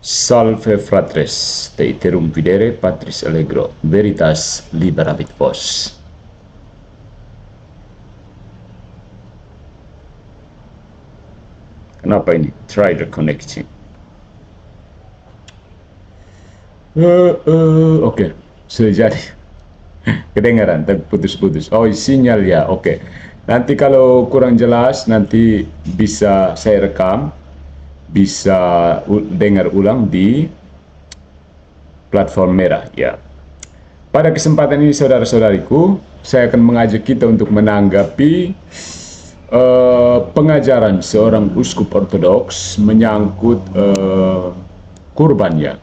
Salve fratres, te iterum videre Patris Allegro, veritas liberabit vos. Kenapa ini? Try the connection. Oke, sudah jadi. Kedengaran, tapi putus-putus. Oh, sinyal ya, oke. Nanti kalau kurang jelas, nanti bisa saya rekam, bisa dengar ulang di platform merah, ya. Pada kesempatan ini, saudara-saudariku, saya akan mengajak kita untuk menanggapi pengajaran seorang uskup ortodoks menyangkut kurbannya.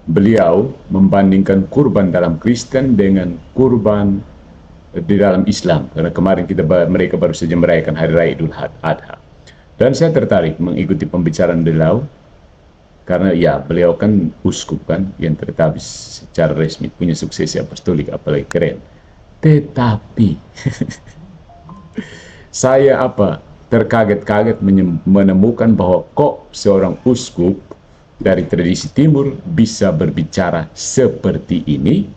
Beliau membandingkan kurban dalam Kristen dengan kurban di dalam Islam, karena kemarin mereka baru saja merayakan Hari Raya Idul Adha. Dan saya tertarik mengikuti pembicaraan beliau, karena ya beliau kan uskup kan, yang tertabis secara resmi, punya suksesi apostolik, apalagi keren. Tetapi saya terkaget-kaget menemukan bahwa kok seorang uskup dari tradisi timur bisa berbicara seperti ini.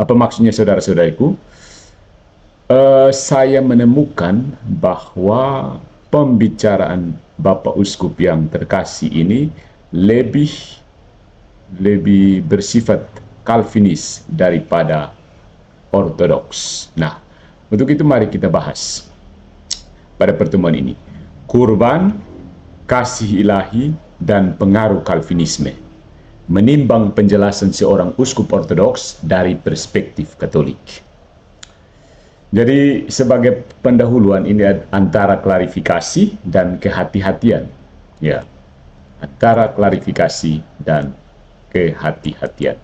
Apa maksudnya, saudara-saudariku? Saya menemukan bahwa pembicaraan Bapak Uskup yang terkasih ini lebih bersifat Calvinis daripada ortodoks. Nah, untuk itu mari kita bahas pada pertemuan ini kurban, kasih ilahi, dan pengaruh Calvinisme, menimbang penjelasan seorang uskup ortodoks dari perspektif Katolik. Jadi sebagai pendahuluan ini antara klarifikasi dan kehati-hatian, ya, antara klarifikasi dan kehati-hatian.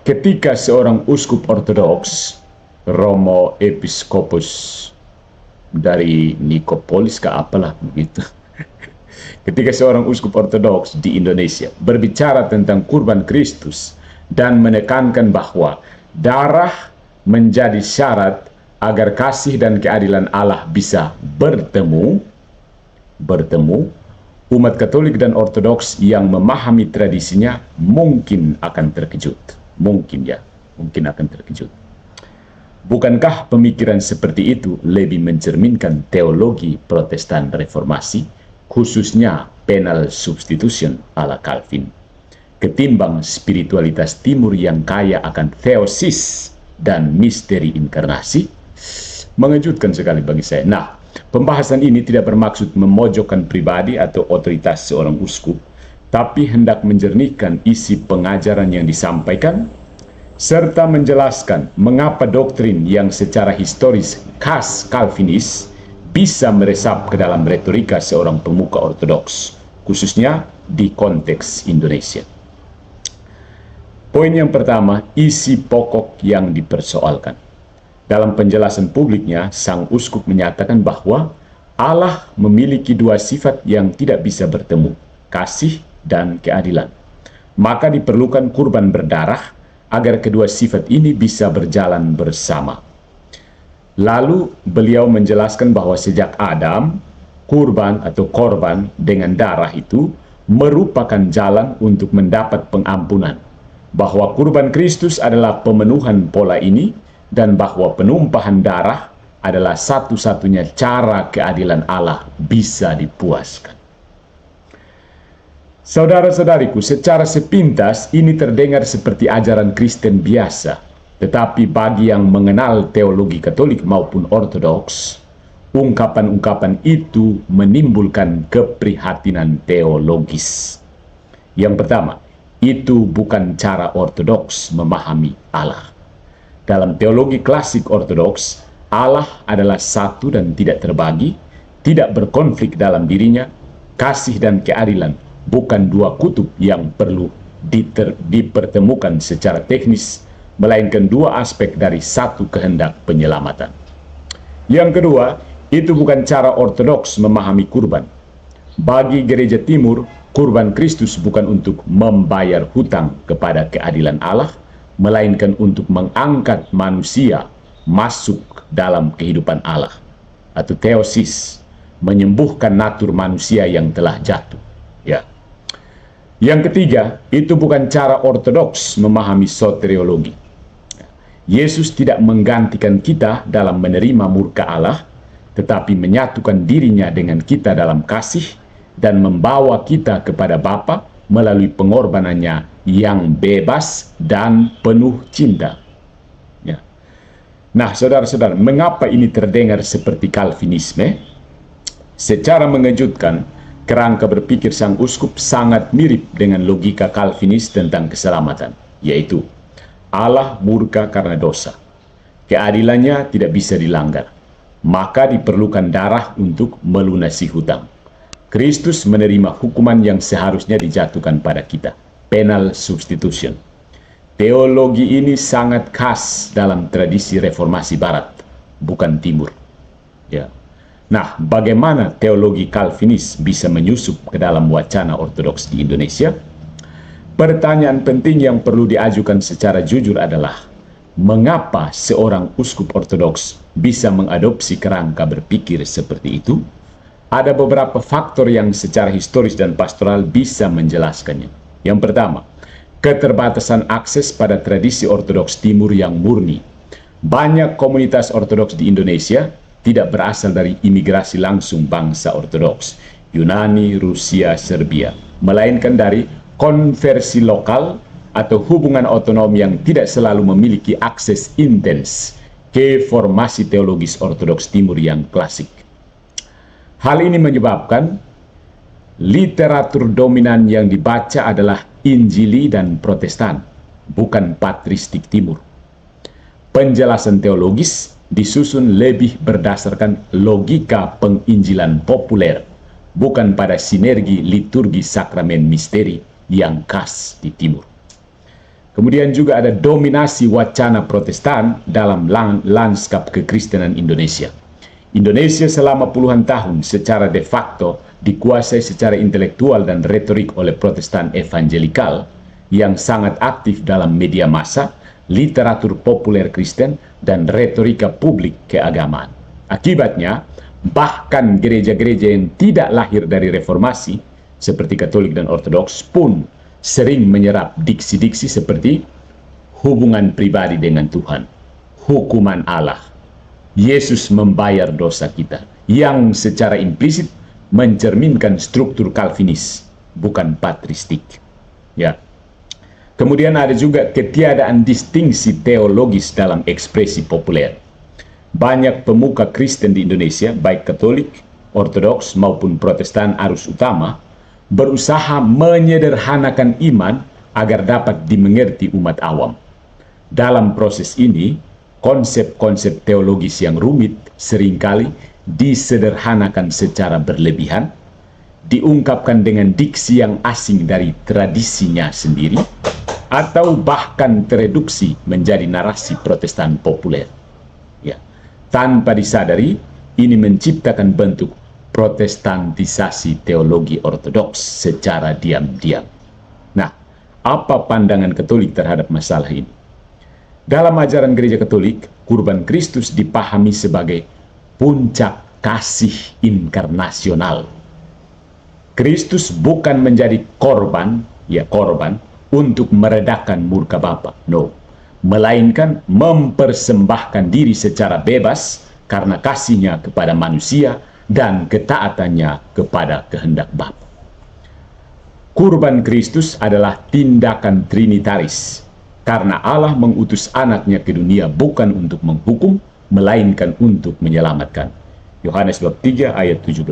Ketika seorang uskup ortodoks, Romo Episkopus dari Nikopolis ke apalah begitu, ketika seorang uskup ortodoks di Indonesia berbicara tentang kurban Kristus dan menekankan bahwa darah menjadi syarat agar kasih dan keadilan Allah bisa bertemu, umat Katolik dan Ortodoks yang memahami tradisinya mungkin akan terkejut. Mungkin akan terkejut. Bukankah pemikiran seperti itu lebih mencerminkan teologi Protestan Reformasi, khususnya penal substitution ala Calvin, ketimbang spiritualitas timur yang kaya akan theosis dan misteri inkarnasi? Mengejutkan sekali bagi saya. Nah, pembahasan ini tidak bermaksud memojokkan pribadi atau otoritas seorang uskup, tapi hendak menjernihkan isi pengajaran yang disampaikan, serta menjelaskan mengapa doktrin yang secara historis khas Calvinis bisa meresap ke dalam retorika seorang pemuka ortodoks, khususnya di konteks Indonesia. Poin yang pertama, isi pokok yang dipersoalkan. Dalam penjelasan publiknya, sang uskup menyatakan bahwa Allah memiliki dua sifat yang tidak bisa bertemu, kasih dan keadilan. Maka diperlukan kurban berdarah agar kedua sifat ini bisa berjalan bersama. Lalu beliau menjelaskan bahwa sejak Adam, kurban atau korban dengan darah itu merupakan jalan untuk mendapat pengampunan, bahwa kurban Kristus adalah pemenuhan pola ini, dan bahwa penumpahan darah adalah satu-satunya cara keadilan Allah bisa dipuaskan. Saudara-saudariku, secara sepintas ini terdengar seperti ajaran Kristen biasa, tetapi bagi yang mengenal teologi Katolik maupun Ortodoks, ungkapan-ungkapan itu menimbulkan keprihatinan teologis. Yang pertama, itu bukan cara Ortodoks memahami Allah. Dalam teologi klasik Ortodoks, Allah adalah satu dan tidak terbagi, tidak berkonflik dalam dirinya. Kasih dan keadilan bukan dua kutub yang perlu dipertemukan secara teknis, melainkan dua aspek dari satu kehendak penyelamatan. Yang kedua, itu bukan cara Ortodoks memahami kurban. Bagi gereja timur, kurban Kristus bukan untuk membayar hutang kepada keadilan Allah, melainkan untuk mengangkat manusia masuk dalam kehidupan Allah, atau theosis, menyembuhkan natur manusia yang telah jatuh. Ya. Yang ketiga, itu bukan cara ortodoks memahami soteriologi. Yesus tidak menggantikan kita dalam menerima murka Allah, tetapi menyatukan dirinya dengan kita dalam kasih dan membawa kita kepada Bapa melalui pengorbanannya yang bebas dan penuh cinta. Ya. Nah, saudara-saudara, mengapa ini terdengar seperti Calvinisme? Secara mengejutkan, kerangka berpikir sang uskup sangat mirip dengan logika Calvinis tentang keselamatan, yaitu Allah murka karena dosa. Keadilannya tidak bisa dilanggar. Maka diperlukan darah untuk melunasi hutang. Kristus menerima hukuman yang seharusnya dijatuhkan pada kita. Penal substitution. Teologi ini sangat khas dalam tradisi reformasi barat, bukan timur. Ya. Nah, bagaimana teologi Calvinis bisa menyusup ke dalam wacana ortodoks di Indonesia? Pertanyaan penting yang perlu diajukan secara jujur adalah, mengapa seorang uskup ortodoks bisa mengadopsi kerangka berpikir seperti itu? Ada beberapa faktor yang secara historis dan pastoral bisa menjelaskannya. Yang pertama, keterbatasan akses pada tradisi ortodoks timur yang murni. Banyak komunitas ortodoks di Indonesia tidak berasal dari imigrasi langsung bangsa ortodoks, Yunani, Rusia, Serbia, melainkan dari konversi lokal atau hubungan otonom yang tidak selalu memiliki akses intens ke formasi teologis ortodoks timur yang klasik. Hal ini menyebabkan literatur dominan yang dibaca adalah Injili dan Protestan, bukan patristik timur. Penjelasan teologis disusun lebih berdasarkan logika penginjilan populer, bukan pada sinergi liturgi sakramen misteri yang khas di timur. Kemudian juga ada dominasi wacana Protestan dalam lanskap kekristenan Indonesia. Indonesia selama puluhan tahun secara de facto dikuasai secara intelektual dan retorik oleh Protestan evangelikal yang sangat aktif dalam media massa, literatur populer Kristen, dan retorika publik keagamaan. Akibatnya, bahkan gereja-gereja yang tidak lahir dari reformasi seperti Katolik dan Ortodoks pun sering menyerap diksi-diksi seperti hubungan pribadi dengan Tuhan, hukuman Allah, Yesus membayar dosa kita, yang secara implisit mencerminkan struktur Calvinis, bukan patristik. Ya. Kemudian ada juga ketiadaan distingsi teologis dalam ekspresi populer. Banyak pemuka Kristen di Indonesia, baik Katolik, Ortodoks maupun Protestan arus utama, berusaha menyederhanakan iman agar dapat dimengerti umat awam. Dalam proses ini, konsep-konsep teologis yang rumit seringkali disederhanakan secara berlebihan, diungkapkan dengan diksi yang asing dari tradisinya sendiri, atau bahkan tereduksi menjadi narasi Protestan populer. Ya. Tanpa disadari, ini menciptakan bentuk protestantisasi teologi ortodoks secara diam-diam. Nah, apa pandangan Katolik terhadap masalah ini? Dalam ajaran gereja Katolik, kurban Kristus dipahami sebagai puncak kasih inkarnasional. Kristus bukan menjadi korban untuk meredakan murka Bapa, no. Melainkan mempersembahkan diri secara bebas karena kasihnya kepada manusia dan ketaatannya kepada kehendak Bapa. Kurban Kristus adalah tindakan trinitaris, karena Allah mengutus anaknya ke dunia bukan untuk menghukum, melainkan untuk menyelamatkan. Yohanes bab 3 ayat 17.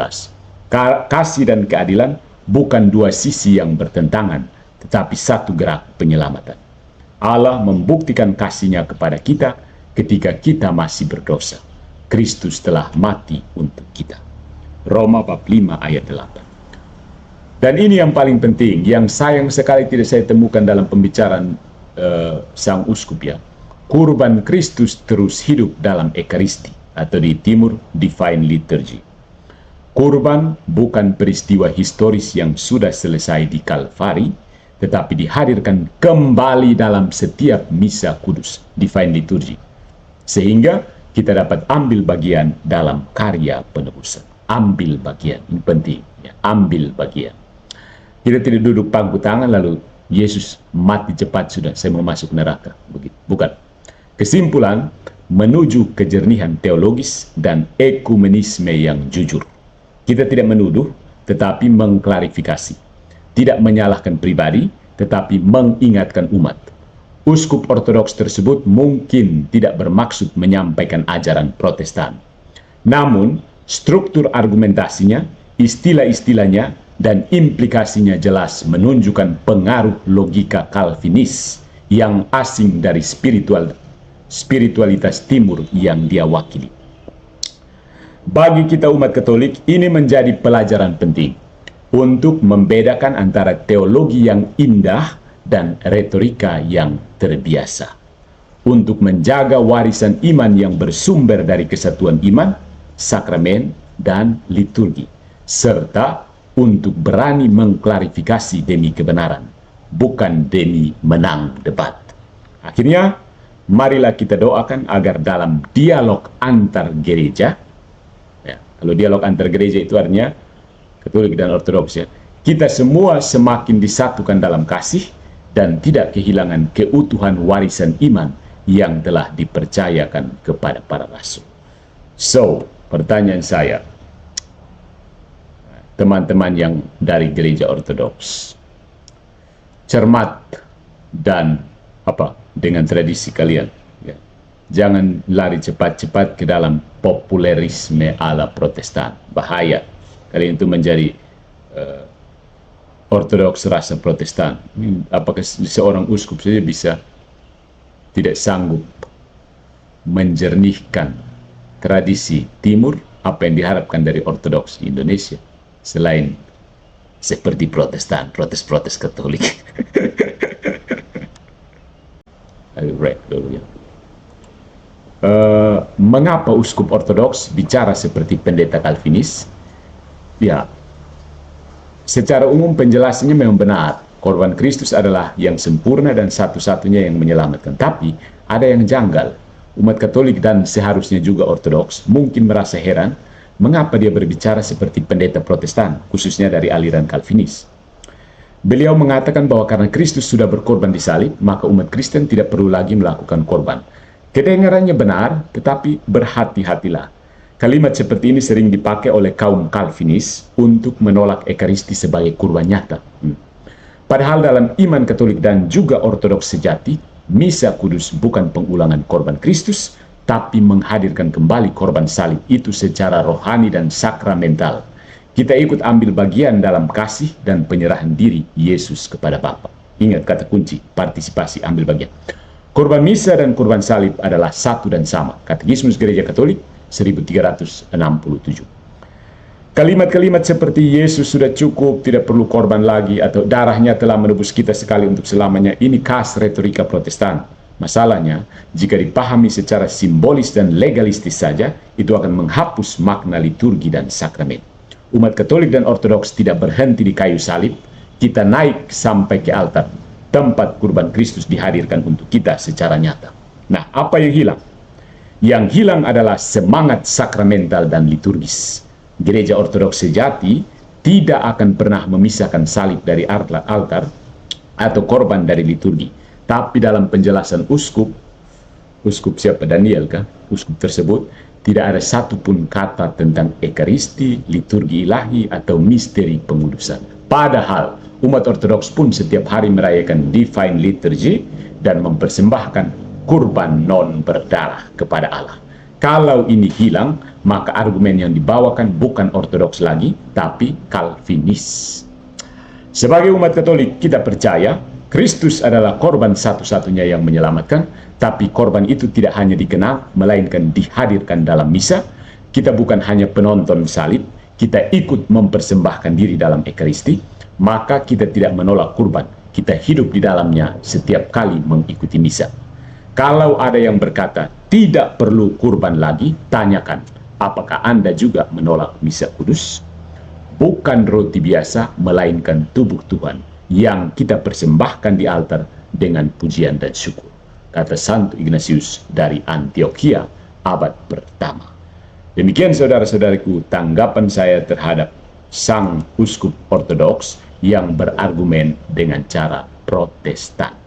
Kasih dan keadilan bukan dua sisi yang bertentangan, tetapi satu gerak penyelamatan. Allah membuktikan kasihnya kepada kita ketika kita masih berdosa. Kristus telah mati untuk kita. Roma bab 5 ayat 8. Dan ini yang paling penting, yang sayang sekali tidak saya temukan dalam pembicaraan sang uskup ya. Kurban Kristus terus hidup dalam Ekaristi, atau di timur Divine Liturgy. Kurban bukan peristiwa historis yang sudah selesai di Kalvari, tetapi dihadirkan kembali dalam setiap misa kudus, Divine Liturgy, sehingga kita dapat ambil bagian dalam karya penebusan. ambil bagian. Ini penting, ya, ambil bagian. Kita tidak duduk pangku tangan lalu Yesus mati cepat sudah, saya mau masuk neraka. Begitu. Bukan. Kesimpulan, menuju kejernihan teologis dan ekumenisme yang jujur. Kita tidak menuduh, tetapi mengklarifikasi. Tidak menyalahkan pribadi, tetapi mengingatkan umat. Uskup Ortodoks tersebut mungkin tidak bermaksud menyampaikan ajaran Protestan. Namun, struktur argumentasinya, istilah-istilahnya, dan implikasinya jelas menunjukkan pengaruh logika Calvinis yang asing dari spiritualitas timur yang dia wakili. Bagi kita umat Katolik, ini menjadi pelajaran penting untuk membedakan antara teologi yang indah dan retorika yang terbiasa. Untuk menjaga warisan iman yang bersumber dari kesatuan iman, sakramen, dan liturgi. Serta untuk berani mengklarifikasi demi kebenaran, bukan demi menang debat. Akhirnya, marilah kita doakan agar dalam dialog antar gereja, ya, kalau dialog antar gereja itu artinya Katolik dan Ortodoks, ya, kita semua semakin disatukan dalam kasih dan tidak kehilangan keutuhan warisan iman yang telah dipercayakan kepada para rasul. So, pertanyaan saya, teman-teman yang dari gereja Ortodoks, cermat dan dengan tradisi kalian, ya. Jangan lari cepat-cepat ke dalam populerisme ala Protestan. Bahaya kalian itu menjadi Ortodoks rasa Protestan. Apakah seorang uskup saja bisa tidak sanggup menjernihkan tradisi timur? Apa yang diharapkan dari Ortodoks di Indonesia selain seperti Protestan, protes Katolik? Mengapa uskup Ortodoks bicara seperti pendeta Calvinis? Ya, secara umum penjelasannya memang benar. Korban Kristus adalah yang sempurna dan satu-satunya yang menyelamatkan. Tapi ada yang janggal. Umat Katolik dan seharusnya juga Ortodoks mungkin merasa heran mengapa dia berbicara seperti pendeta Protestan, khususnya dari aliran Calvinis. Beliau mengatakan bahwa karena Kristus sudah berkorban di salib, maka umat Kristen tidak perlu lagi melakukan korban. Kedengarannya benar, tetapi berhati-hatilah. Kalimat seperti ini sering dipakai oleh kaum Calvinis untuk menolak Ekaristi sebagai kurban nyata. Padahal dalam iman Katolik dan juga Ortodoks sejati, Misa Kudus bukan pengulangan korban Kristus, tapi menghadirkan kembali korban salib itu secara rohani dan sakramental. Kita ikut ambil bagian dalam kasih dan penyerahan diri Yesus kepada Bapa. Ingat kata kunci, partisipasi, ambil bagian. Korban misa dan korban salib adalah satu dan sama. Katekismus Gereja Katolik 1367. Kalimat-kalimat seperti Yesus sudah cukup, tidak perlu korban lagi, atau darahnya telah menebus kita sekali untuk selamanya, ini khas retorika Protestan. Masalahnya, jika dipahami secara simbolis dan legalistis saja, itu akan menghapus makna liturgi dan sakramen. Umat Katolik dan Ortodoks tidak berhenti di kayu salib, kita naik sampai ke altar, tempat kurban Kristus dihadirkan untuk kita secara nyata. Nah, apa yang hilang? Yang hilang adalah semangat sakramental dan liturgis. Gereja Ortodoks sejati tidak akan pernah memisahkan salib dari altar atau korban dari liturgi. Tapi dalam penjelasan uskup siapa? Daniel kan? Uskup tersebut tidak ada satupun kata tentang Ekaristi, liturgi ilahi, atau misteri pengudusan. Padahal umat Ortodoks pun setiap hari merayakan Divine Liturgy dan mempersembahkan kurban non berdarah kepada Allah. Kalau ini hilang, maka argumen yang dibawakan bukan Ortodoks lagi, tapi Calvinis. Sebagai umat Katolik, kita percaya Kristus adalah korban satu-satunya yang menyelamatkan, tapi korban itu tidak hanya dikenal, melainkan dihadirkan dalam misa. Kita bukan hanya penonton salib, kita ikut mempersembahkan diri dalam Ekaristi, maka kita tidak menolak kurban. Kita hidup di dalamnya setiap kali mengikuti misa. Kalau ada yang berkata, tidak perlu kurban lagi, tanyakan, apakah Anda juga menolak misa kudus? Bukan roti biasa, melainkan tubuh Tuhan yang kita persembahkan di altar dengan pujian dan syukur. Kata Santo Ignatius dari Antioquia, abad pertama. Demikian saudara-saudariku tanggapan saya terhadap sang uskup ortodoks yang berargumen dengan cara Protestan.